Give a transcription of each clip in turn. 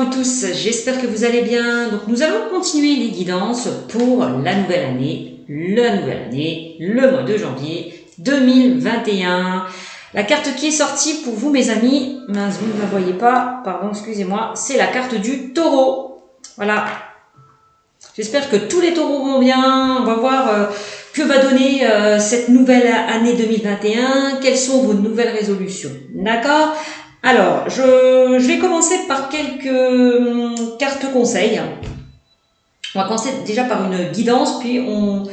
vous tous, j'espère que vous allez bien. Donc nous allons continuer les guidances pour la nouvelle année, le mois de janvier 2021. La carte qui est sortie pour vous mes amis, mince, vous ne la voyez pas, pardon, excusez-moi, c'est la carte du taureau. Voilà. J'espère que tous les taureaux vont bien. On va voir que va donner cette nouvelle année 2021. Quelles sont vos nouvelles résolutions? D'accord? Alors, je vais commencer par quelques cartes conseils. On va commencer déjà par une guidance, puis on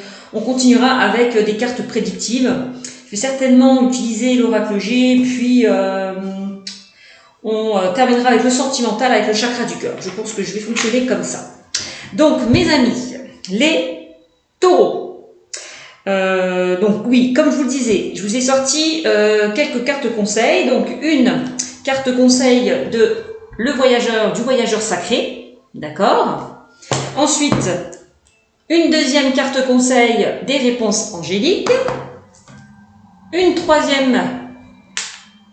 continuera avec des cartes prédictives. Je vais certainement utiliser l'oracle G, puis on terminera avec le sentimental, avec le chakra du cœur. Je pense que je vais fonctionner comme ça. Donc, mes amis, les taureaux. Donc oui, comme je vous le disais, je vous ai sorti quelques cartes conseils. Donc une carte conseil de du voyageur sacré, d'accord. Ensuite, une deuxième carte conseil des réponses angéliques. Une troisième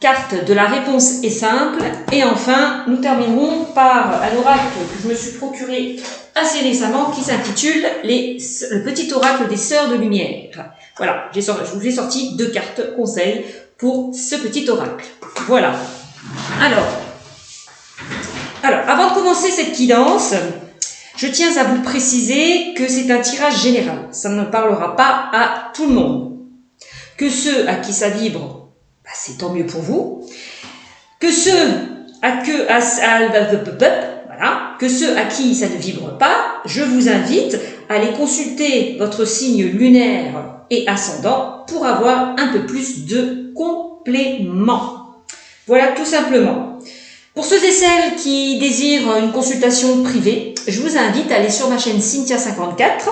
carte de la réponse est simple. Et enfin, nous terminerons par un oracle que je me suis procuré assez récemment qui s'intitule le petit oracle des sœurs de lumière. Voilà, je vous ai sorti deux cartes conseils pour ce petit oracle. Voilà. Alors, avant de commencer cette guidance, je tiens à vous préciser que c'est un tirage général. Ça ne parlera pas à tout le monde. Que ceux à qui ça vibre, bah, c'est tant mieux pour vous. Que ceux à qui ça ne vibre pas, je vous invite à aller consulter votre signe lunaire et ascendant pour avoir un peu plus de compléments. Voilà, tout simplement. Pour ceux et celles qui désirent une consultation privée, je vous invite à aller sur ma chaîne Cynthia54.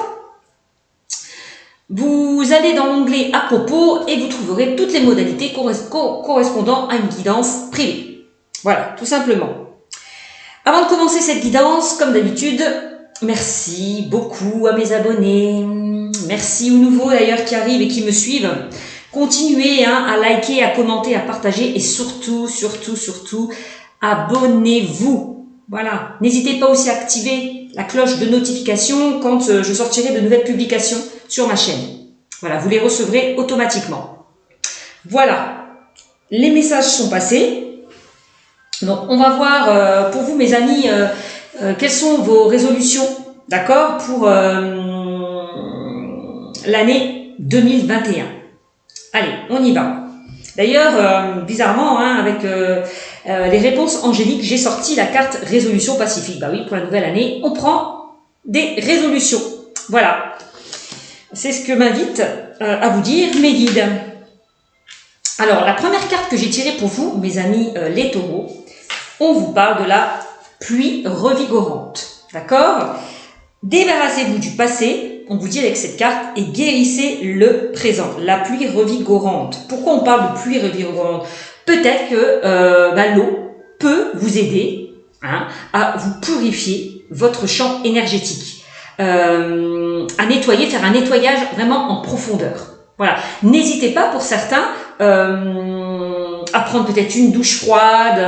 Vous allez dans l'onglet à propos et vous trouverez toutes les modalités correspondant à une guidance privée. Voilà, tout simplement. Avant de commencer cette guidance, comme d'habitude, merci beaucoup à mes abonnés. Merci aux nouveaux d'ailleurs qui arrivent et qui me suivent. Continuez à liker, à commenter, à partager et surtout, abonnez-vous. Voilà. N'hésitez pas aussi à activer la cloche de notification quand je sortirai de nouvelles publications sur ma chaîne. Voilà, vous les recevrez automatiquement. Voilà. Les messages sont passés. Donc, on va voir pour vous, mes amis, quelles sont vos résolutions, d'accord, pour l'année 2021. Allez, on y va. D'ailleurs, bizarrement, avec les réponses angéliques, j'ai sorti la carte résolution pacifique. Bah oui, pour la nouvelle année, on prend des résolutions. Voilà. C'est ce que m'invite à vous dire mes guides. Alors, la première carte que j'ai tirée pour vous, mes amis les taureaux, on vous parle de la pluie revigorante. D'accord? Débarrassez-vous du passé, on vous dit avec cette carte, et guérissez le présent. La pluie revigorante. Pourquoi on parle de pluie revigorante? Peut-être que l'eau peut vous aider à vous purifier votre champ énergétique. À nettoyer, faire un nettoyage vraiment en profondeur. Voilà. N'hésitez pas pour certains à prendre peut-être une douche froide,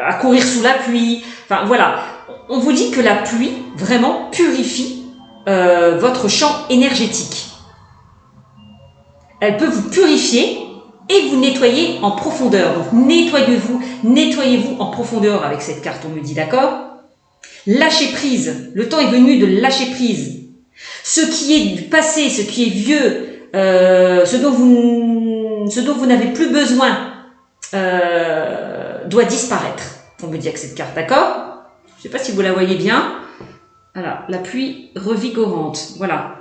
à courir sous la pluie. Enfin voilà, on vous dit que la pluie vraiment purifie votre champ énergétique. Elle peut vous purifier et vous nettoyer en profondeur. Donc nettoyez-vous en profondeur avec cette carte, on me dit, d'accord? Lâchez prise. Le temps est venu de lâcher prise. Ce qui est du passé, ce qui est vieux, ce dont vous n'avez plus besoin, doit disparaître. On me dit avec cette carte, d'accord? Je ne sais pas si vous la voyez bien. Voilà, la pluie revigorante. Voilà.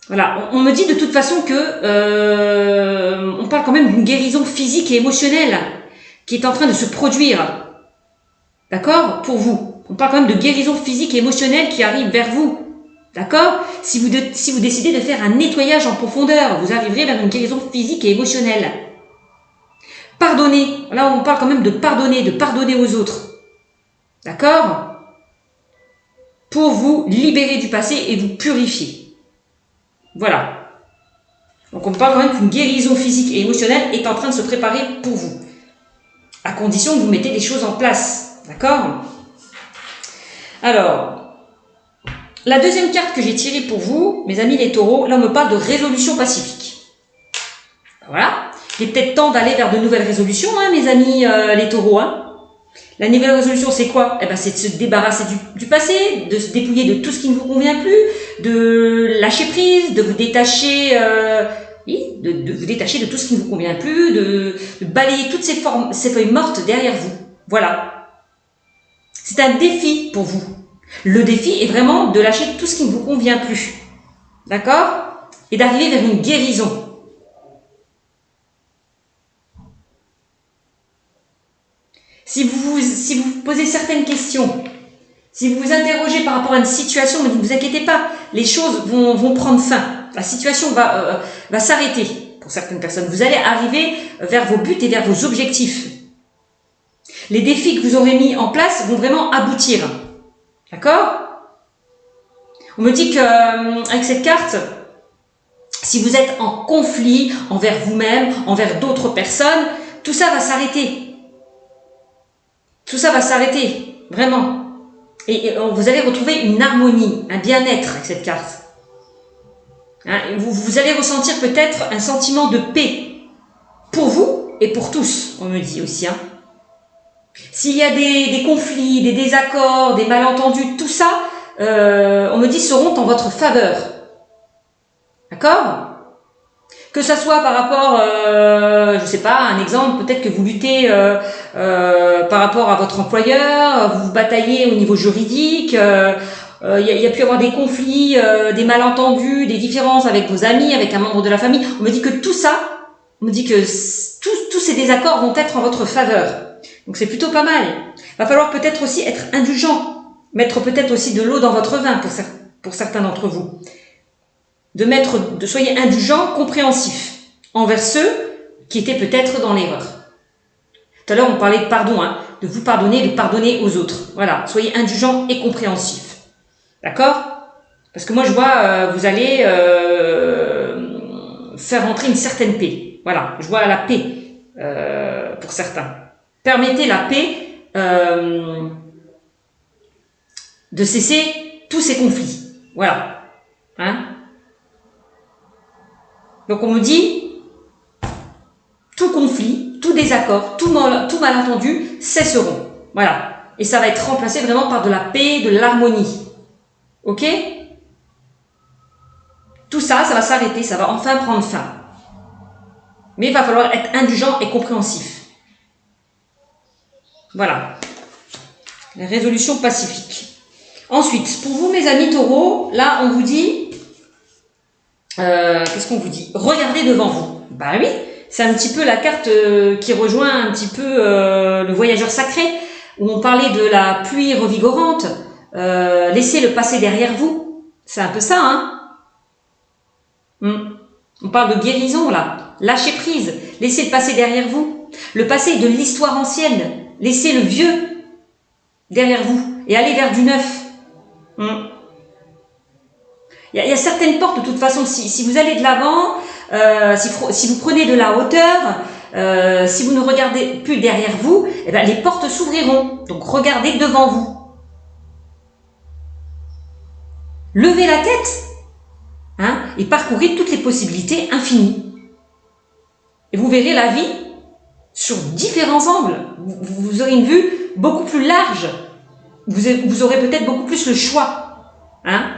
Voilà, on me dit de toute façon que on parle quand même d'une guérison physique et émotionnelle qui est en train de se produire. D'accord? Pour vous. On parle quand même de guérison physique et émotionnelle qui arrive vers vous. D'accord? Si vous décidez de faire un nettoyage en profondeur, vous arriverez vers une guérison physique et émotionnelle. Pardonnez. Là, on parle quand même de pardonner aux autres. D'accord? Pour vous libérer du passé et vous purifier. Voilà. Donc on parle quand même qu'une guérison physique et émotionnelle est en train de se préparer pour vous. À condition que vous mettez des choses en place. D'accord? Alors, la deuxième carte que j'ai tirée pour vous, mes amis les taureaux, là on me parle de résolution pacifique. Voilà. Il est peut-être temps d'aller vers de nouvelles résolutions, hein, mes amis les taureaux. Hein. La nouvelle résolution, c'est quoi? Eh ben, c'est de se débarrasser du passé, de se dépouiller de tout ce qui ne vous convient plus, de lâcher prise, de vous détacher, de vous détacher de tout ce qui ne vous convient plus, de balayer toutes ces feuilles mortes derrière vous. Voilà. C'est un défi pour vous. Le défi est vraiment de lâcher tout ce qui ne vous convient plus. D'accord? Et d'arriver vers une guérison. Si vous vous posez certaines questions, si vous vous interrogez par rapport à une situation, ne vous inquiétez pas, les choses vont prendre fin. La situation va s'arrêter pour certaines personnes. Vous allez arriver vers vos buts et vers vos objectifs. Les défis que vous aurez mis en place vont vraiment aboutir. D'accord? On me dit qu'avec cette carte, si vous êtes en conflit envers vous-même, envers d'autres personnes, tout ça va s'arrêter. Tout ça va s'arrêter, vraiment. Et vous allez retrouver une harmonie, un bien-être avec cette carte. Hein, vous allez ressentir peut-être un sentiment de paix pour vous et pour tous, on me dit aussi. Hein. S'il y a des conflits, des désaccords, des malentendus, tout ça, on me dit, seront en votre faveur. D'accord? Que ça soit par rapport, je sais pas, un exemple, peut-être que vous luttez par rapport à votre employeur, vous bataillez au niveau juridique, il y a pu y avoir des conflits, des malentendus, des différences avec vos amis, avec un membre de la famille. On me dit que tout ça, on me dit que tous ces désaccords vont être en votre faveur. Donc c'est plutôt pas mal. Il va falloir peut-être aussi être indulgent, mettre peut-être aussi de l'eau dans votre vin pour certains d'entre vous. Soyez indulgents, compréhensifs envers ceux qui étaient peut-être dans l'erreur. Tout à l'heure, on parlait de pardon, hein, de vous pardonner, de pardonner aux autres. Voilà, soyez indulgents et compréhensifs. D'accord? Parce que moi, je vois, vous allez faire entrer une certaine paix. Voilà, je vois la paix pour certains. Permettez la paix de cesser tous ces conflits. Voilà. Hein? Donc on me dit, tout conflit, tout désaccord, tout malentendu cesseront. Voilà. Et ça va être remplacé vraiment par de la paix, de l'harmonie. Ok? Tout ça va s'arrêter, ça va enfin prendre fin. Mais il va falloir être indulgent et compréhensif. Voilà. La résolution pacifique. Ensuite, pour vous mes amis taureaux, là on vous dit... qu'est-ce qu'on vous dit? Regardez devant vous. Bah oui, c'est un petit peu la carte qui rejoint un petit peu le voyageur sacré, où on parlait de la pluie revigorante. Laissez le passé derrière vous. C'est un peu ça, hein? On parle de guérison, là. Lâchez prise. Laissez le passé derrière vous. Le passé est de l'histoire ancienne. Laissez le vieux derrière vous et allez vers du neuf. Il y a certaines portes, de toute façon, si vous allez de l'avant, si vous prenez de la hauteur, si vous ne regardez plus derrière vous, eh ben, les portes s'ouvriront. Donc, regardez devant vous. Levez la tête, hein, et parcourez toutes les possibilités infinies. Et vous verrez la vie sur différents angles. Vous aurez une vue beaucoup plus large. Vous aurez peut-être beaucoup plus le choix, hein.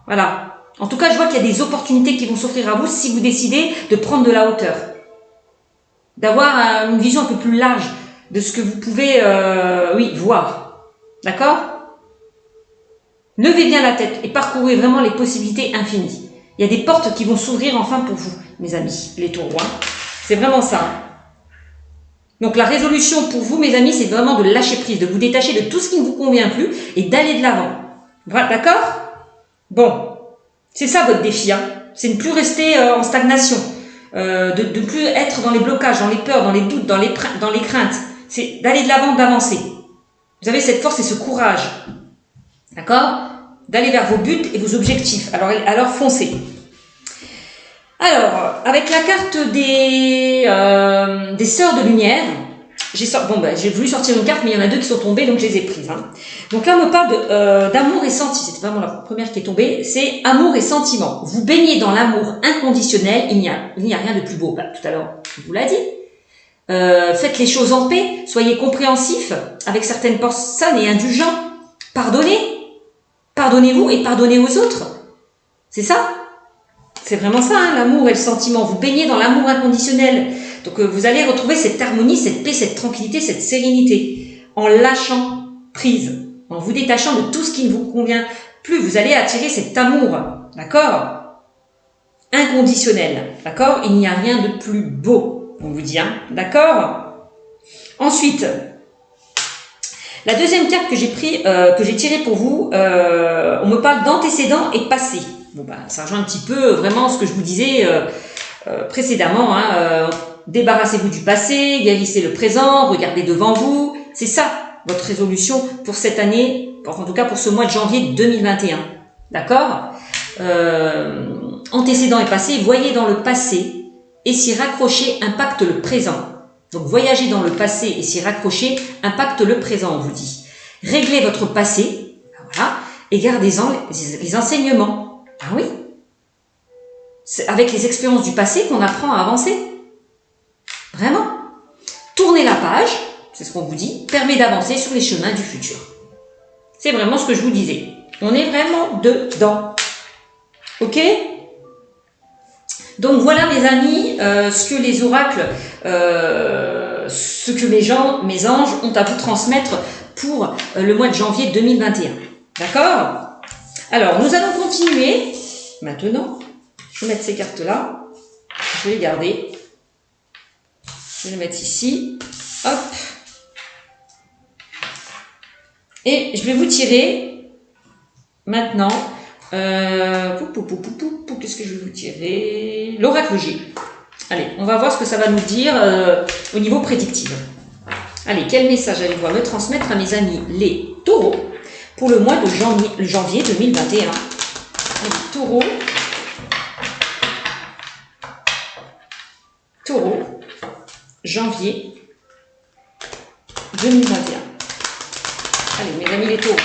Voilà. En tout cas, je vois qu'il y a des opportunités qui vont s'offrir à vous si vous décidez de prendre de la hauteur. D'avoir une vision un peu plus large de ce que vous pouvez voir. D'accord? Levez bien la tête et parcourez vraiment les possibilités infinies. Il y a des portes qui vont s'ouvrir enfin pour vous, mes amis, les taureaux. Hein. C'est vraiment ça. Donc la résolution pour vous, mes amis, c'est vraiment de lâcher prise, de vous détacher de tout ce qui ne vous convient plus et d'aller de l'avant. D'accord? Bon, c'est ça votre défi, hein. C'est de ne plus rester en stagnation, de ne plus être dans les blocages, dans les peurs, dans les doutes, dans les craintes. C'est d'aller de l'avant, d'avancer. Vous avez cette force et ce courage, d'accord, d'aller vers vos buts et vos objectifs. Alors foncez. Alors, avec la carte des sœurs de lumière, j'ai voulu sortir une carte, mais il y en a deux qui sont tombées, donc je les ai prises. Hein. Donc là, on me parle d'amour et sentiment. C'était vraiment la première qui est tombée. C'est amour et sentiment. Vous baignez dans l'amour inconditionnel. Il n'y a rien de plus beau. Bah, tout à l'heure, je vous l'ai dit. Faites les choses en paix. Soyez compréhensifs avec certaines personnes et indulgents. Pardonnez. Pardonnez-vous et pardonnez aux autres. C'est ça. C'est vraiment ça, hein, l'amour et le sentiment. Vous baignez dans l'amour inconditionnel. Donc vous allez retrouver cette harmonie, cette paix, cette tranquillité, cette sérénité. En lâchant prise, en vous détachant de tout ce qui ne vous convient plus, vous allez attirer cet amour, d'accord? Inconditionnel, d'accord? Il n'y a rien de plus beau, on vous dit, hein, d'accord? Ensuite, la deuxième carte que j'ai tirée pour vous, on me parle d'antécédents et passé. Bon bah, ça rejoint un petit peu vraiment ce que je vous disais précédemment. Hein, débarrassez-vous du passé, guérissez le présent, regardez devant vous. C'est ça votre résolution pour cette année, en tout cas pour ce mois de janvier 2021. D'accord? Antécédents et passé, voyez dans le passé et s'y raccrocher impacte le présent. Donc voyager dans le passé et s'y raccrocher impacte le présent, on vous dit. Réglez votre passé, voilà, et gardez-en les enseignements. Ah oui, c'est avec les expériences du passé qu'on apprend à avancer. Vraiment. Tournez la page, c'est ce qu'on vous dit, permet d'avancer sur les chemins du futur. C'est vraiment ce que je vous disais. On est vraiment dedans. Ok? Donc voilà mes amis, ce que les oracles, ce que mes anges ont à vous transmettre pour le mois de janvier 2021. D'accord? Alors, nous allons continuer. Maintenant, je vais mettre ces cartes-là. Je vais les garder. Je vais les mettre ici. Hop. Et je vais vous tirer maintenant. Qu'est-ce que je vais vous tirer? L'oracle G. Allez, on va voir ce que ça va nous dire au niveau prédictif. Allez, quel message allez-vous me transmettre à mes amis les taureaux pour le mois de janvier 2021. Allez, taureau. Taureau, janvier 2021. Allez, mes amis les taureaux.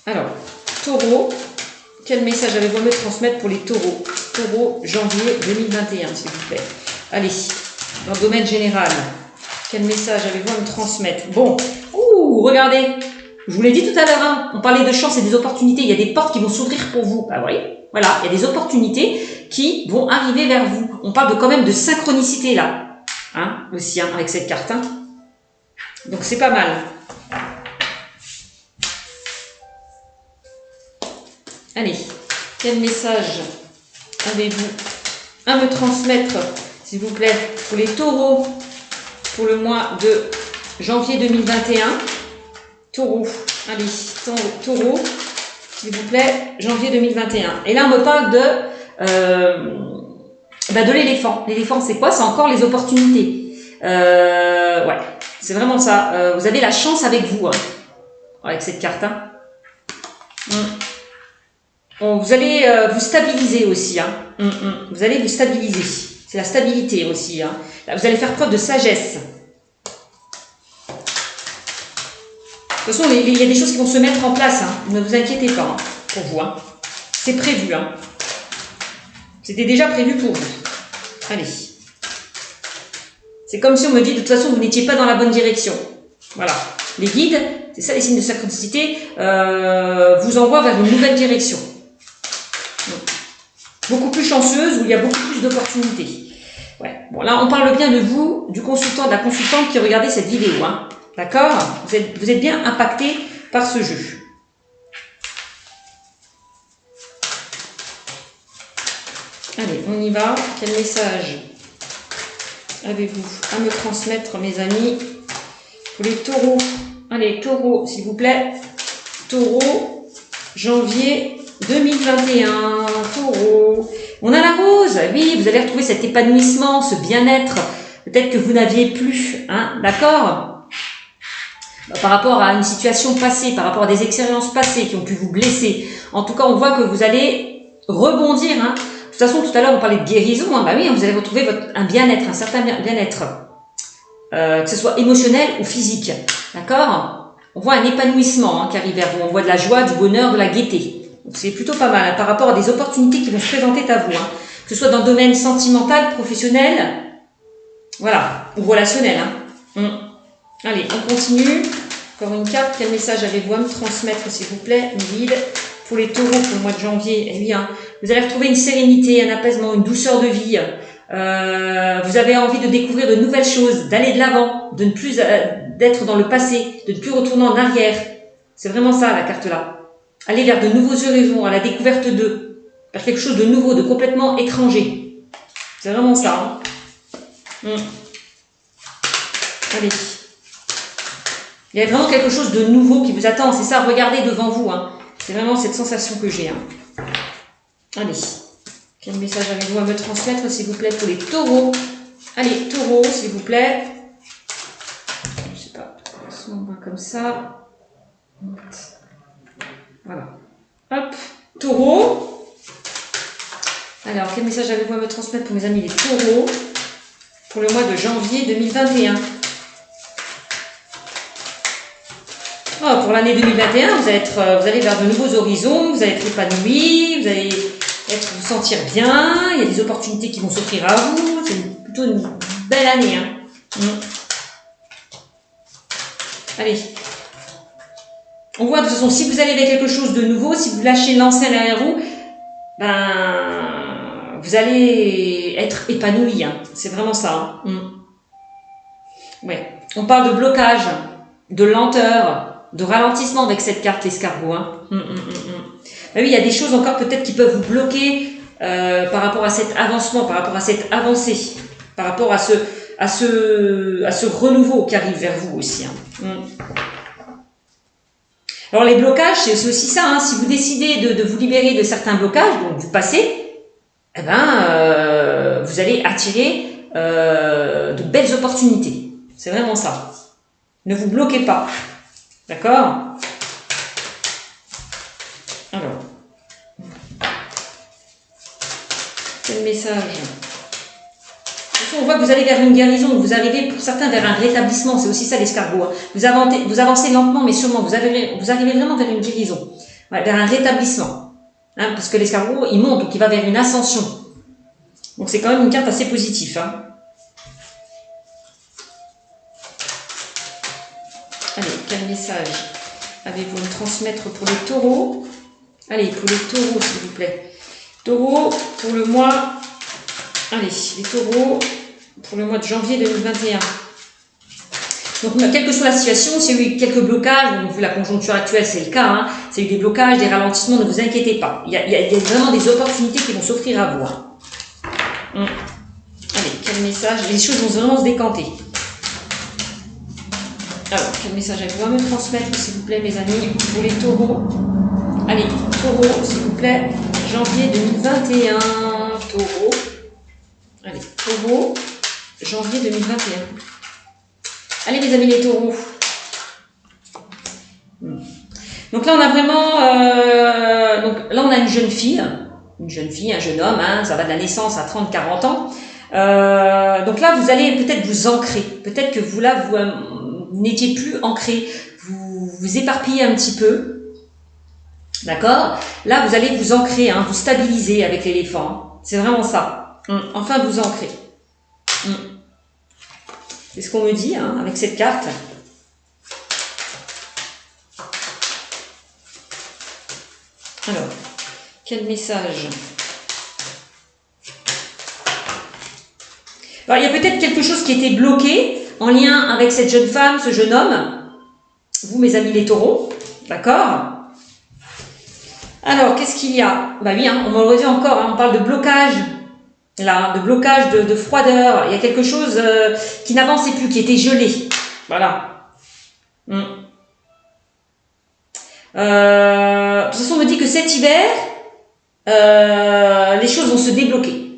Alors, taureau, quel message avez-vous à me transmettre pour les taureaux? Taureau, janvier 2021, s'il vous plaît. Allez, dans le domaine général, quel message avez-vous à me transmettre? Bon, regardez, je vous l'ai dit tout à l'heure, hein, on parlait de chance et des opportunités, il y a des portes qui vont s'ouvrir pour vous. Bah, vous voyez, voilà, il y a des opportunités qui vont arriver vers vous. On parle quand même de synchronicité là, hein, aussi, hein, avec cette carte. Hein. Donc c'est pas mal. Allez, quel message avez-vous à me transmettre, s'il vous plaît, pour les taureaux, pour le mois de janvier 2021? Taureau, allez, taureau, s'il vous plaît, janvier 2021. Et là, on me parle de l'éléphant. L'éléphant, c'est quoi? C'est encore les opportunités. Ouais, c'est vraiment ça. Vous avez la chance avec vous, hein, avec cette carte. Hein. Bon, vous allez vous stabiliser aussi. Hein. Vous allez vous stabiliser. C'est la stabilité aussi. Hein. Là, vous allez faire preuve de sagesse. De toute façon, il y a des choses qui vont se mettre en place. Hein. Ne vous inquiétez pas hein, pour vous. Hein. C'est prévu. Hein. C'était déjà prévu pour vous. Allez. C'est comme si on me dit, de toute façon, vous n'étiez pas dans la bonne direction. Voilà. Les guides, c'est ça les signes de synchronicité, vous envoient vers une nouvelle direction. Beaucoup plus chanceuse, où il y a beaucoup plus d'opportunités. Ouais. Bon, là, on parle bien de vous, du consultant, de la consultante qui regardait cette vidéo. Hein. D'accord? Vous êtes bien impacté par ce jeu. Allez, on y va. Quel message avez-vous à me transmettre, mes amis, pour les taureaux? Allez, taureau, s'il vous plaît. Taureau, janvier 2021. Taureau. On a la rose. Oui, vous allez retrouver cet épanouissement, ce bien-être. Peut-être que vous n'aviez plus. Hein, d'accord? par rapport à une situation passée, par rapport à des expériences passées qui ont pu vous blesser. En tout cas, on voit que vous allez rebondir. Hein. De toute façon, tout à l'heure, on parlait de guérison. Hein. Bah oui, vous allez retrouver un bien-être, un certain bien-être, que ce soit émotionnel ou physique. D'accord? On voit un épanouissement qui arrive vers vous. On voit de la joie, du bonheur, de la gaieté. C'est plutôt pas mal par rapport à des opportunités qui vont se présenter à vous. Que ce soit dans le domaine sentimental, professionnel, voilà, ou relationnel. Allez, on continue. Encore une carte. Quel message avez-vous à me transmettre, s'il vous plaît, guide, pour les taureaux pour le mois de janvier? Eh bien, vous allez retrouver une sérénité, un apaisement, une douceur de vie. Vous avez envie de découvrir de nouvelles choses, d'aller de l'avant, de ne plus d'être dans le passé, de ne plus retourner en arrière. C'est vraiment ça, la carte là. Aller vers de nouveaux horizons, à la découverte d'eux, vers quelque chose de nouveau, de complètement étranger. C'est vraiment ça. Allez. Il y a vraiment quelque chose de nouveau qui vous attend. C'est ça, regardez devant vous. C'est vraiment cette sensation que j'ai. Allez. Quel message avez-vous à me transmettre, s'il vous plaît, pour les taureaux? Allez, taureaux, s'il vous plaît. Je sais pas. On va comme ça. Voilà. Hop. Taureau. Alors, quel message avez-vous à me transmettre pour mes amis les taureaux pour le mois de janvier 2021? Oh, pour l'année 2021, vous allez vers de nouveaux horizons, vous allez être épanoui, vous allez vous sentir bien, il y a des opportunités qui vont s'offrir à vous, c'est plutôt une belle année. Allez. On voit de toute façon, si vous allez vers quelque chose de nouveau, si vous lâchez l'ancien derrière vous, vous allez être épanoui. C'est vraiment ça. Ouais. On parle de blocage, de lenteur, de ralentissement avec cette carte l'escargot. Oui, il y a des choses encore peut-être qui peuvent vous bloquer par rapport à cet avancement, par rapport à cette avancée, par rapport à ce renouveau qui arrive vers vous aussi. Alors les blocages, c'est aussi ça. Si vous décidez de vous libérer de certains blocages, donc du passé, vous allez attirer de belles opportunités. C'est vraiment ça. Ne vous bloquez pas. D'accord? Alors. Quel message? On voit que vous allez vers une guérison, vous arrivez pour certains vers un rétablissement, c'est aussi ça l'escargot. Vous avancez lentement mais sûrement, vous arrivez vraiment vers une guérison, vers un rétablissement. Parce que l'escargot, il monte, donc il va vers une ascension. Donc c'est quand même une carte assez positive. Allez, quel message avez-vous à me transmettre pour les taureaux? Allez, pour les taureaux, s'il vous plaît. Taureaux, pour le mois... Allez, les taureaux, pour le mois de janvier 2021. Donc, quelle que soit la situation, s'il y a eu quelques blocages, donc, vu la conjoncture actuelle, c'est le cas, s'il y a eu des blocages, des ralentissements, ne vous inquiétez pas. Il y a vraiment des opportunités qui vont s'offrir à vous. Allez, quel message? Les choses vont vraiment se décanter. Alors, quel message avez-vous à me transmettre, s'il vous plaît, mes amis, pour les taureaux? Allez, taureaux, s'il vous plaît, janvier 2021, taureaux. Allez, taureaux, janvier 2021. Allez, mes amis, les taureaux. Donc là, on a vraiment... donc là, on a une jeune fille, un jeune homme, ça va de la naissance à 30-40 ans. Donc là, vous allez peut-être vous ancrer. Peut-être que vous n'étiez plus ancré, vous éparpillez un petit peu, d'accord? Là, vous allez vous ancrer, vous stabiliser avec l'éléphant. C'est vraiment ça. Enfin, vous ancrer. C'est ce qu'on me dit avec cette carte. Alors, quel message? Alors, il y a peut-être quelque chose qui était bloqué en lien avec cette jeune femme, ce jeune homme, vous mes amis les taureaux, d'accord? Alors, qu'est-ce qu'il y a? Bah oui, on me le redit encore, on parle de blocage, là, de blocage, de froideur, il y a quelque chose qui n'avançait plus, qui était gelé, voilà. De toute façon, on me dit que cet hiver, les choses vont se débloquer.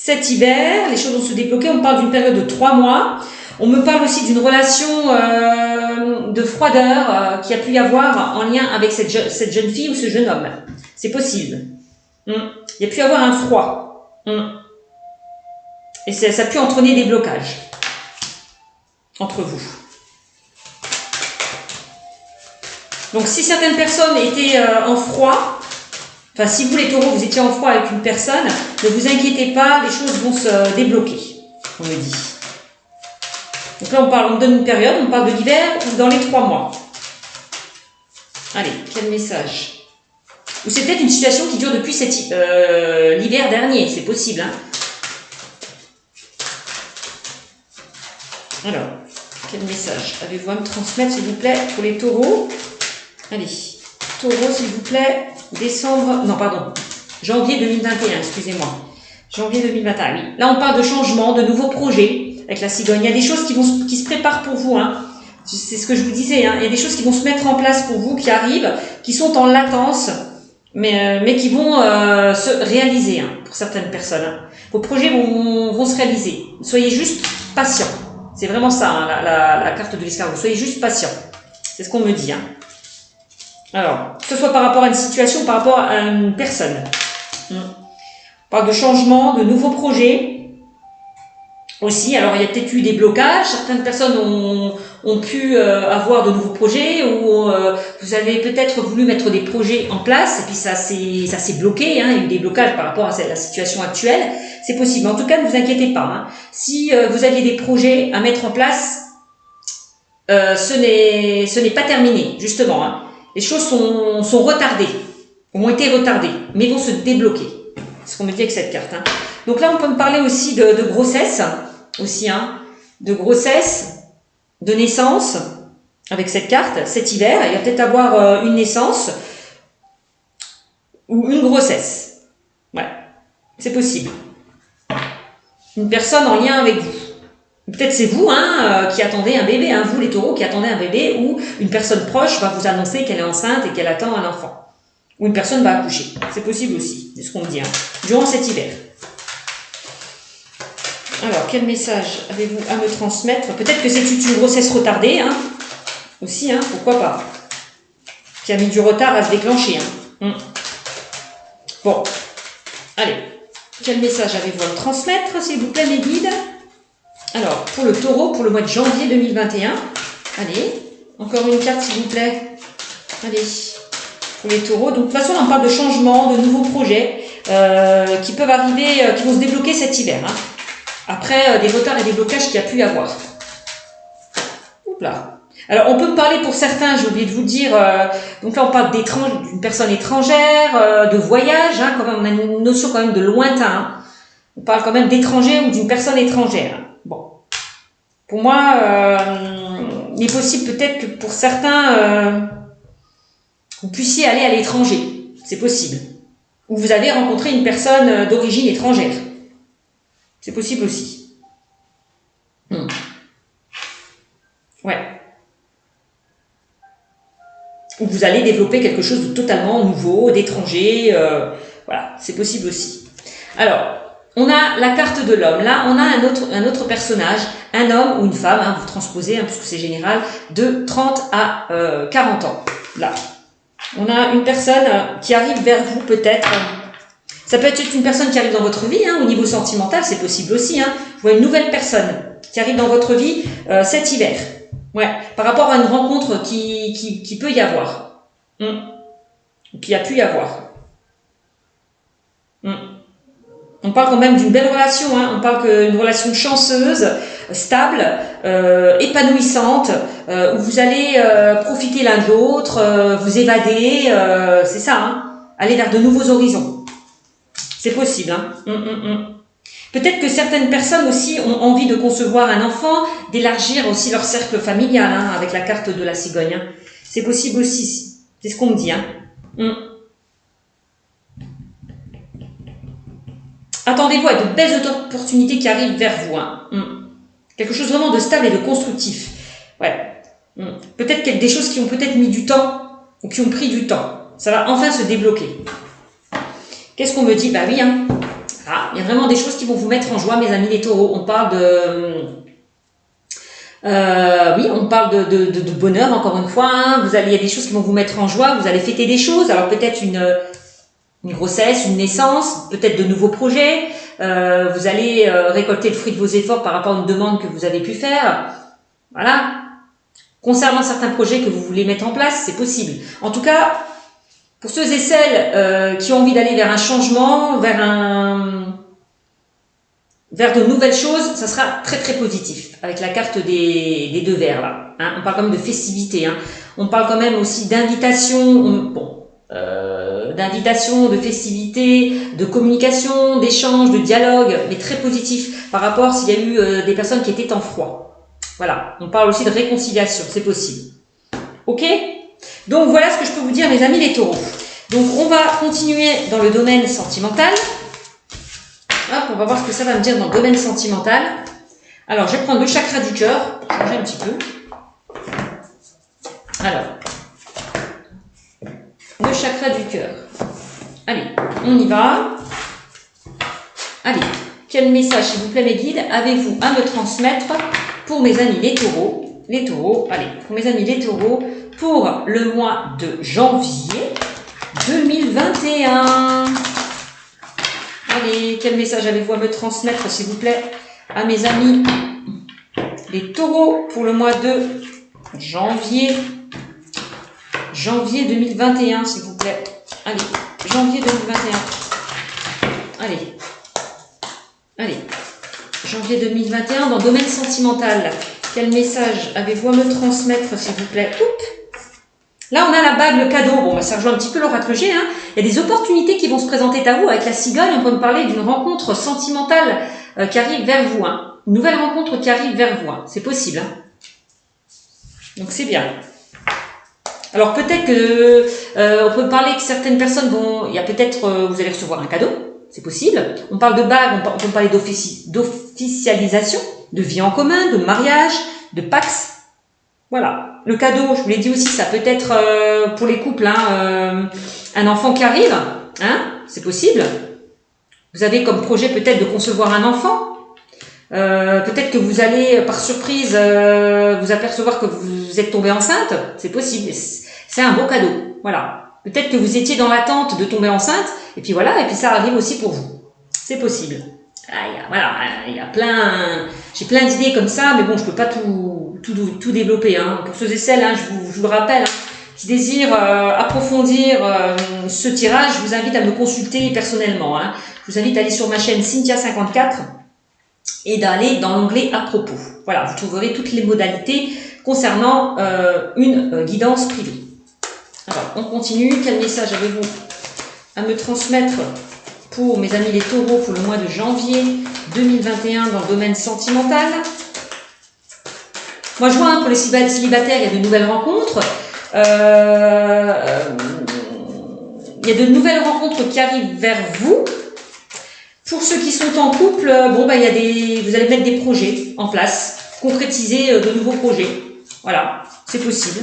cet hiver, les choses vont se débloquer. On parle d'une période de 3 mois. On me parle aussi d'une relation de froideur qui a pu y avoir en lien avec cette jeune fille ou ce jeune homme. C'est possible. Il y a pu y avoir un froid. Et ça a pu entraîner des blocages entre vous. Donc si certaines personnes étaient en froid, enfin si vous les taureaux vous étiez en froid avec une personne, ne vous inquiétez pas, les choses vont se débloquer, on me dit. Donc là on donne une période, on parle de l'hiver ou dans les 3 mois. Allez, quel message? Ou c'est peut-être une situation qui dure depuis l'hiver dernier, c'est possible. Hein. Alors, quel message avez-vous à me transmettre s'il vous plaît pour les taureaux? Allez, taureau s'il vous plaît, janvier 2021, excusez-moi. Janvier 2021, oui. Là on parle de changement, de nouveaux projets avec la cigogne. Il y a des choses qui se préparent pour vous, hein. C'est ce que je vous disais, hein. Il y a des choses qui vont se mettre en place pour vous, qui arrivent, qui sont en latence, mais qui vont se réaliser, hein, pour certaines personnes. Hein. Vos projets vont se réaliser. Soyez juste patient. C'est vraiment ça, hein, la carte de l'escargot. Soyez juste patient. C'est ce qu'on me dit, hein. Alors, que ce soit par rapport à une situation, par rapport à une personne. On parle de changement, de nouveaux projets aussi. Alors, il y a peut-être eu des blocages. Certaines personnes ont pu avoir de nouveaux projets ou vous avez peut-être voulu mettre des projets en place et puis ça s'est bloqué. Hein, il y a eu des blocages par rapport à la situation actuelle. C'est possible. En tout cas, ne vous inquiétez pas. Hein. Si vous aviez des projets à mettre en place, ce n'est pas terminé, justement. Hein. Les choses sont retardées, ont été retardées, mais vont se débloquer. C'est ce qu'on me dit avec cette carte. Hein. Donc là, on peut me parler aussi de grossesse, aussi, hein, de grossesse, de naissance, avec cette carte, cet hiver. Il va peut-être avoir une naissance ou une grossesse. Ouais, c'est possible. Une personne en lien avec vous. Peut-être c'est vous qui attendez un bébé, hein, vous les taureaux qui attendez un bébé, ou une personne proche va vous annoncer qu'elle est enceinte et qu'elle attend un enfant. Ou une personne va accoucher. C'est possible aussi, c'est ce qu'on me dit, hein, durant cet hiver. Alors, quel message avez-vous à me transmettre? Peut-être que c'est une grossesse retardée, hein, aussi, hein, pourquoi pas. Qui a mis du retard à se déclencher. Hein. Bon, allez. Quel message avez-vous à me transmettre, s'il vous plaît, mes guides? Alors, pour le taureau, pour le mois de janvier 2021, allez, encore une carte s'il vous plaît. Allez, pour les taureaux. Donc, de toute façon, on parle de changement, de nouveaux projets qui peuvent arriver, qui vont se débloquer cet hiver. Hein, après des retards et des blocages qu'il y a pu y avoir. Oups là. Alors, on peut me parler pour certains, j'ai oublié de vous dire, donc là, on parle d'une personne étrangère, de voyage, hein, quand même, on a une notion quand même de lointain. Hein. On parle quand même d'étranger ou d'une personne étrangère. Bon. Pour moi, il est possible peut-être que pour certains, vous puissiez aller à l'étranger. C'est possible. Ou vous avez rencontré une personne d'origine étrangère. C'est possible aussi. Ouais. Ou vous allez développer quelque chose de totalement nouveau, d'étranger. Voilà, c'est possible aussi. Alors, on a la carte de l'homme. Là, on a un autre personnage, un homme ou une femme, hein, vous transposez, hein, puisque c'est général, de 30 à 40 ans. Là, on a une personne qui arrive vers vous peut-être. Ça peut être une personne qui arrive dans votre vie, hein, au niveau sentimental, c'est possible aussi. Hein. Je vois une nouvelle personne qui arrive dans votre vie cet hiver. Ouais, par rapport à une rencontre qui peut y avoir. Qui a pu y avoir. On parle quand même d'une belle relation, hein. On parle d'une relation chanceuse, stable, épanouissante, où vous allez profiter l'un de l'autre, vous évader, c'est ça, hein. Aller vers de nouveaux horizons. C'est possible, hein. Peut-être que certaines personnes aussi ont envie de concevoir un enfant, d'élargir aussi leur cercle familial, hein, avec la carte de la cigogne. Hein. C'est possible aussi, c'est ce qu'on me dit, hein. Attendez-vous à de belles opportunités qui arrivent vers vous. Hein. Quelque chose vraiment de stable et de constructif. Ouais. Peut-être qu'il y a des choses qui ont peut-être mis du temps ou qui ont pris du temps. Ça va enfin se débloquer. Qu'est-ce qu'on me dit? Bah oui, hein. Ah, Il y a vraiment des choses qui vont vous mettre en joie, mes amis les taureaux. On parle de... oui, on parle de bonheur, encore une fois. Hein. Il y a des choses qui vont vous mettre en joie. Vous allez fêter des choses. Alors peut-être une grossesse, une naissance, peut-être de nouveaux projets. Vous allez récolter le fruit de vos efforts par rapport à une demande que vous avez pu faire. Voilà. Concernant certains projets que vous voulez mettre en place, c'est possible. En tout cas, pour ceux et celles qui ont envie d'aller vers un changement, vers de nouvelles choses, ça sera très très positif avec la carte des deux verres là. Hein, on parle quand même de festivité. Hein. On parle quand même aussi d'invitation, d'invitation, de festivité, de communication, d'échange, de dialogue, mais très positif par rapport s'il y a eu des personnes qui étaient en froid. Voilà, on parle aussi de réconciliation, c'est possible. Ok? Donc voilà ce que je peux vous dire, mes amis les taureaux. Donc on va continuer dans le domaine sentimental. Hop, on va voir ce que ça va me dire dans le domaine sentimental. Alors, je vais prendre le chakra du cœur, pour changer un petit peu. Alors, le chakra du cœur. Allez, on y va. Allez, quel message, s'il vous plaît, mes guides, avez-vous à me transmettre pour mes amis les taureaux? Les taureaux, allez, pour mes amis les taureaux, pour le mois de janvier 2021. Allez, quel message avez-vous à me transmettre, s'il vous plaît, à mes amis les taureaux pour le mois de janvier 2021, s'il vous plaît. Allez, janvier 2021. Allez, janvier 2021, dans le domaine sentimental. Quel message avez-vous à me transmettre, s'il vous plaît? Oups. Là, on a la bague, le cadeau. Bon, ça rejoint un petit peu l'oracle G. Hein. Il y a des opportunités qui vont se présenter à vous avec la cigogne. On peut me parler d'une rencontre sentimentale qui arrive vers vous. Hein. Une nouvelle rencontre qui arrive vers vous. Hein. C'est possible. Hein. Donc, c'est bien. Alors, peut-être que on peut parler que certaines personnes vont... Il y a peut-être... vous allez recevoir un cadeau. C'est possible. On parle de bague. On peut parler d'officialisation, de vie en commun, de mariage, de pax. Voilà. Le cadeau, je vous l'ai dit aussi, ça peut être pour les couples, hein, un enfant qui arrive, hein, c'est possible. Vous avez comme projet peut-être de concevoir un enfant. Peut-être que vous allez, par surprise, vous apercevoir que vous êtes tombé enceinte. C'est possible. C'est un beau cadeau. Voilà. Peut-être que vous étiez dans l'attente de tomber enceinte. Et puis voilà, et puis ça arrive aussi pour vous. C'est possible. Il y a plein... J'ai plein d'idées comme ça, mais bon, je peux pas tout développer. Hein. Pour ceux et celles, hein, je vous le rappelle, hein, qui désirent approfondir ce tirage, je vous invite à me consulter personnellement. Hein. Je vous invite à aller sur ma chaîne Cynthia54 et d'aller dans l'onglet à propos. Voilà, vous trouverez toutes les modalités concernant une guidance privée. Alors, on continue. Quel message avez-vous à me transmettre pour mes amis les taureaux pour le mois de janvier 2021 dans le domaine sentimental? Moi, je vois, hein, pour les célibataires, il y a de nouvelles rencontres. Il y a de nouvelles rencontres qui arrivent vers vous. Pour ceux qui sont en couple, bon, bah, vous allez mettre des projets en place, concrétiser de nouveaux projets. Voilà, c'est possible.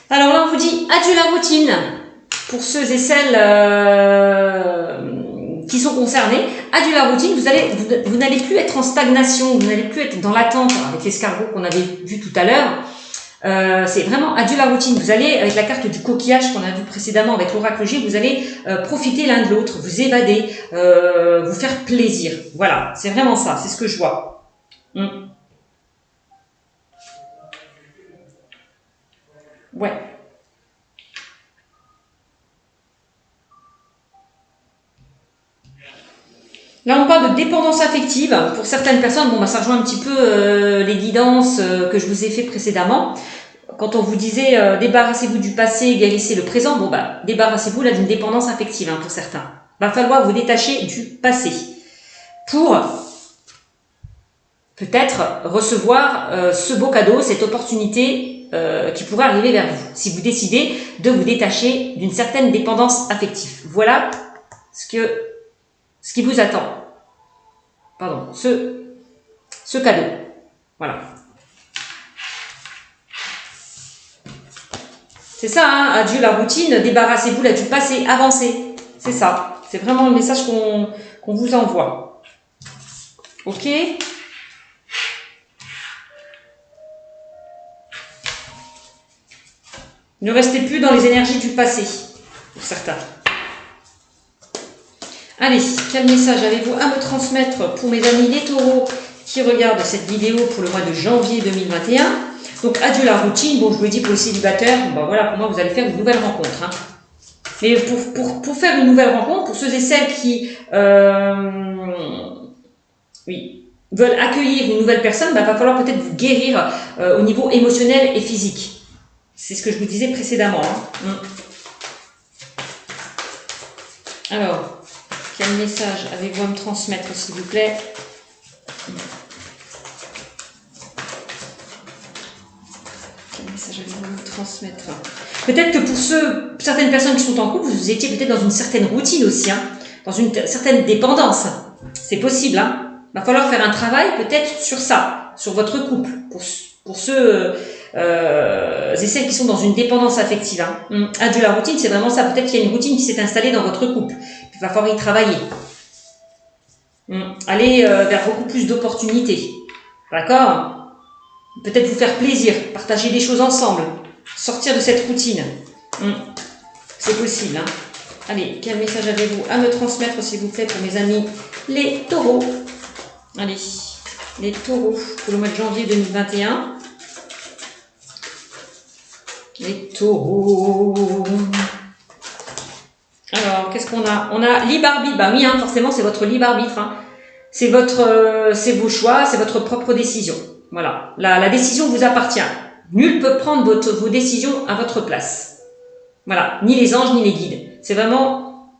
Alors là, on vous dit adieu la routine pour ceux et celles qui sont concernés. Adieu la routine, vous n'allez plus être en stagnation, vous n'allez plus être dans l'attente avec l'escargot qu'on avait vu tout à l'heure. C'est vraiment adieu la routine. Vous allez, avec la carte du coquillage qu'on a vu précédemment avec l'oracle G, vous allez profiter l'un de l'autre, vous évader, vous faire plaisir. Voilà, c'est vraiment ça, c'est ce que je vois. Ouais. Là, on parle de dépendance affective. Pour certaines personnes, bon, bah, ça rejoint un petit peu les guidances que je vous ai fait précédemment. Quand on vous disait débarrassez-vous du passé, guérissez le présent, bon, bah, débarrassez-vous là d'une dépendance affective, hein, pour certains. Va falloir vous détacher du passé pour peut-être recevoir ce beau cadeau, cette opportunité qui pourrait arriver vers vous, si vous décidez de vous détacher d'une certaine dépendance affective. Voilà ce qui vous attend. Pardon, ce cadeau. Voilà. C'est ça, hein, adieu la routine, débarrassez-vous là du passé, avancez. C'est ça. C'est vraiment le message qu'on vous envoie. Ok? Ne restez plus dans les énergies du passé, pour certains. Allez, quel message avez-vous à me transmettre pour mes amis les taureaux qui regardent cette vidéo pour le mois de janvier 2021? Donc, adieu la routine. Bon, je vous l'ai dit pour les célibataires, bon, voilà, pour moi, vous allez faire une nouvelle rencontre. Hein. Mais pour faire une nouvelle rencontre, pour ceux et celles qui oui, veulent accueillir une nouvelle personne, bah, va falloir peut-être vous guérir au niveau émotionnel et physique. C'est ce que je vous disais précédemment. Hein. Alors, quel message avez-vous à me transmettre, s'il vous plaît? Quel message avez-vous à me transmettre? Peut-être que pour certaines personnes qui sont en couple, vous étiez peut-être dans une certaine routine aussi, hein, dans une certaine dépendance. C'est possible, hein. Il va falloir faire un travail peut-être sur ça, sur votre couple, pour ceux et celles qui sont dans une dépendance affective. Hein. Adieu la routine, c'est vraiment ça. Peut-être qu'il y a une routine qui s'est installée dans votre couple. Il va falloir y travailler. Aller vers beaucoup plus d'opportunités. D'accord? Peut-être vous faire plaisir, partager des choses ensemble, sortir de cette routine. C'est possible. Hein. Allez, quel message avez-vous à me transmettre, s'il vous plaît, pour mes amis les taureaux? Allez, les taureaux pour le mois de janvier 2021. Les taureaux. Alors, qu'est-ce qu'on a? On a libre arbitre. Bah oui, hein, forcément, c'est votre libre arbitre. Hein. C'est vos choix, c'est votre propre décision. Voilà. La décision vous appartient. Nul peut prendre vos décisions à votre place. Voilà. Ni les anges, ni les guides. C'est vraiment,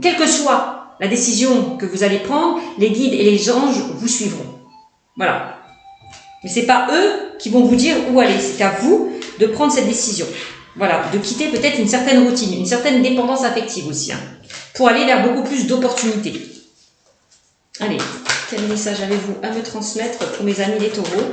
quelle que soit la décision que vous allez prendre, les guides et les anges vous suivront. Voilà. Mais c'est pas eux qui vont vous dire où aller. C'est à vous de prendre cette décision. Voilà. De quitter peut-être une certaine routine, une certaine dépendance affective aussi, hein, pour aller vers beaucoup plus d'opportunités. Allez, quel message avez-vous à me transmettre pour mes amis les taureaux?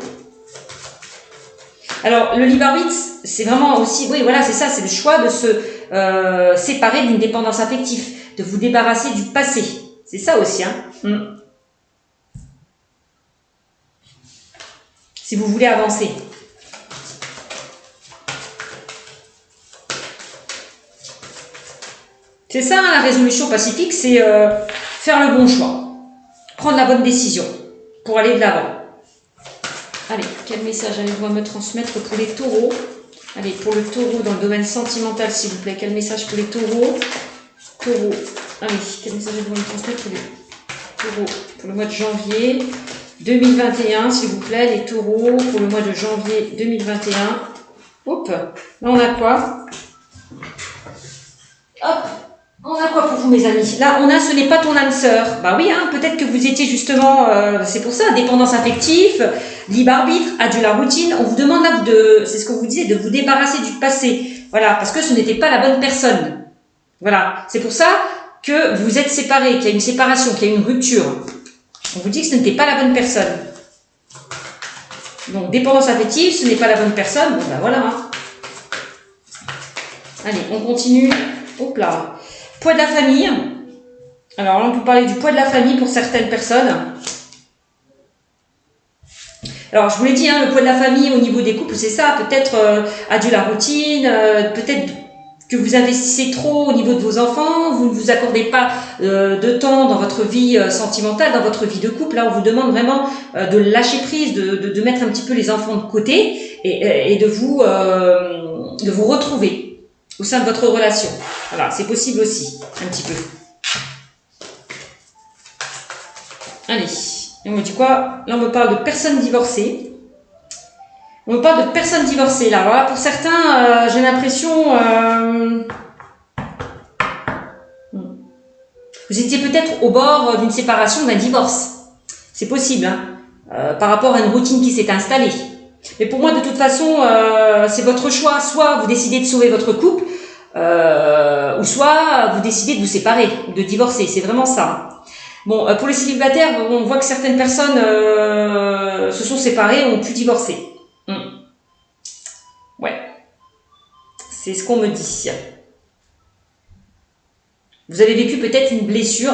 Alors, le libre arbitre, c'est vraiment aussi, oui, voilà, c'est ça, c'est le choix de se séparer d'une dépendance affective, de vous débarrasser du passé. C'est ça aussi, hein. Si vous voulez avancer. C'est ça, hein, la résolution pacifique, c'est faire le bon choix. Prendre la bonne décision pour aller de l'avant. Allez, quel message avez-vous à me transmettre pour les taureaux? Allez, pour le taureau dans le domaine sentimental, s'il vous plaît. Quel message pour les taureaux? Taureau. Allez, quel message avez-vous à me transmettre pour les taureaux pour le mois de janvier 2021, s'il vous plaît, les taureaux pour le mois de janvier 2021. Hop, là on a quoi? Hop, on a quoi pour vous, mes amis? Là, on a ce n'est pas ton âme sœur. Bah oui, hein, peut-être que vous étiez justement, c'est pour ça, dépendance affective, libre arbitre, adieu la routine. On vous demande là, c'est ce que vous disiez, de vous débarrasser du passé. Voilà, parce que ce n'était pas la bonne personne. Voilà, c'est pour ça que vous êtes séparés, qu'il y a une séparation, qu'il y a une rupture. On vous dit que ce n'était pas la bonne personne. Donc, dépendance affective, ce n'est pas la bonne personne. Bon, ben voilà. Hein. Allez, on continue. Hop là. Poids de la famille. Alors là, on peut parler du poids de la famille pour certaines personnes. Alors, je vous l'ai dit, hein, le poids de la famille au niveau des couples, c'est ça. Peut-être adieu la routine, peut-être que vous investissez trop au niveau de vos enfants, vous ne vous accordez pas de temps dans votre vie sentimentale, dans votre vie de couple. Là, on vous demande vraiment de lâcher prise, de mettre un petit peu les enfants de côté et de vous retrouver au sein de votre relation. Voilà, c'est possible aussi, un petit peu. Allez, et on me dit quoi? Là, on me parle de personnes divorcées. On me parle de personnes divorcées, là. Voilà, pour certains, j'ai l'impression... vous étiez peut-être au bord d'une séparation, d'un divorce. C'est possible, hein, par rapport à une routine qui s'est installée. Mais pour moi, de toute façon, c'est votre choix. Soit vous décidez de sauver votre couple, ou soit vous décidez de vous séparer, de divorcer. C'est vraiment ça. Bon, pour les célibataires, on voit que certaines personnes se sont séparées, ont pu divorcer. Ouais. C'est ce qu'on me dit. Vous avez vécu peut-être une blessure,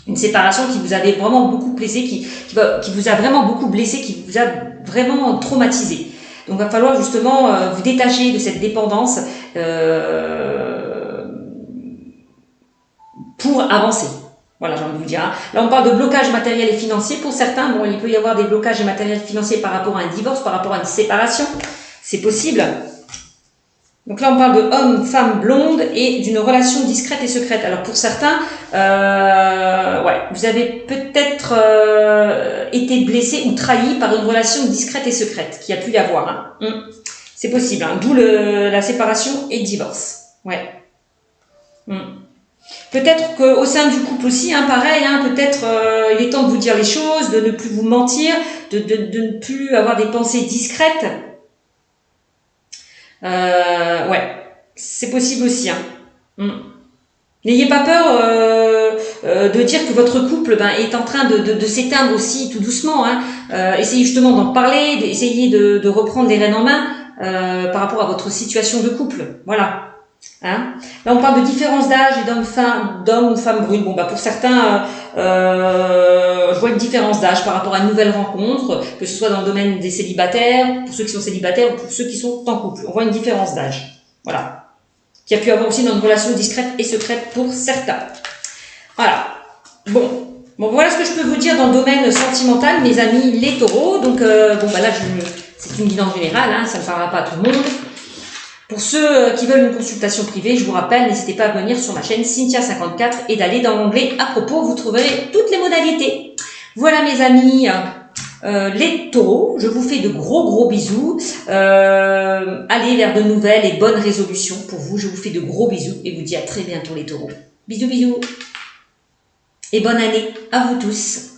une séparation qui vous avait vraiment beaucoup blessé, qui vous a vraiment beaucoup blessé, qui vous a vraiment traumatisé. Donc, il va falloir justement vous détacher de cette dépendance pour avancer. Voilà, j'ai envie de vous dire. Hein. Là, on parle de blocage matériel et financier. Pour certains, bon, il peut y avoir des blocages matériels et financiers par rapport à un divorce, par rapport à une séparation. C'est possible. Donc là, on parle de homme, femme blonde et d'une relation discrète et secrète. Alors pour certains, ouais, vous avez peut-être été blessé ou trahi par une relation discrète et secrète qui a pu y avoir. Hein. C'est possible, hein. D'où la séparation et le divorce. Ouais. Peut-être qu'au sein du couple aussi, hein, pareil, hein, peut-être il est temps de vous dire les choses, de ne plus vous mentir, de ne plus avoir des pensées discrètes. Ouais, c'est possible aussi. Hein. N'ayez pas peur de dire que votre couple est en train de s'éteindre aussi tout doucement. Hein. Essayez justement d'en parler, essayez de reprendre les rênes en main par rapport à votre situation de couple. Voilà. Hein. Là, on parle de différence d'âge et d'hommes ou femmes brunes. Bon, pour certains, je vois une différence d'âge par rapport à une nouvelle rencontre, que ce soit dans le domaine des célibataires, pour ceux qui sont célibataires ou pour ceux qui sont en couple. On voit une différence d'âge. Voilà. Qui a pu avoir aussi dans une relation discrète et secrète pour certains. Voilà. Bon, voilà ce que je peux vous dire dans le domaine sentimental, mes amis les taureaux. Donc, là, c'est une guidance générale, hein, ça ne parlera pas à tout le monde. Pour ceux qui veulent une consultation privée, je vous rappelle, n'hésitez pas à venir sur ma chaîne Cynthia54 et d'aller dans l'onglet à propos, vous trouverez toutes les modalités. Voilà mes amis, les taureaux, je vous fais de gros bisous. Allez vers de nouvelles et bonnes résolutions pour vous. Je vous fais de gros bisous et vous dis à très bientôt les taureaux. Bisous. Et bonne année à vous tous.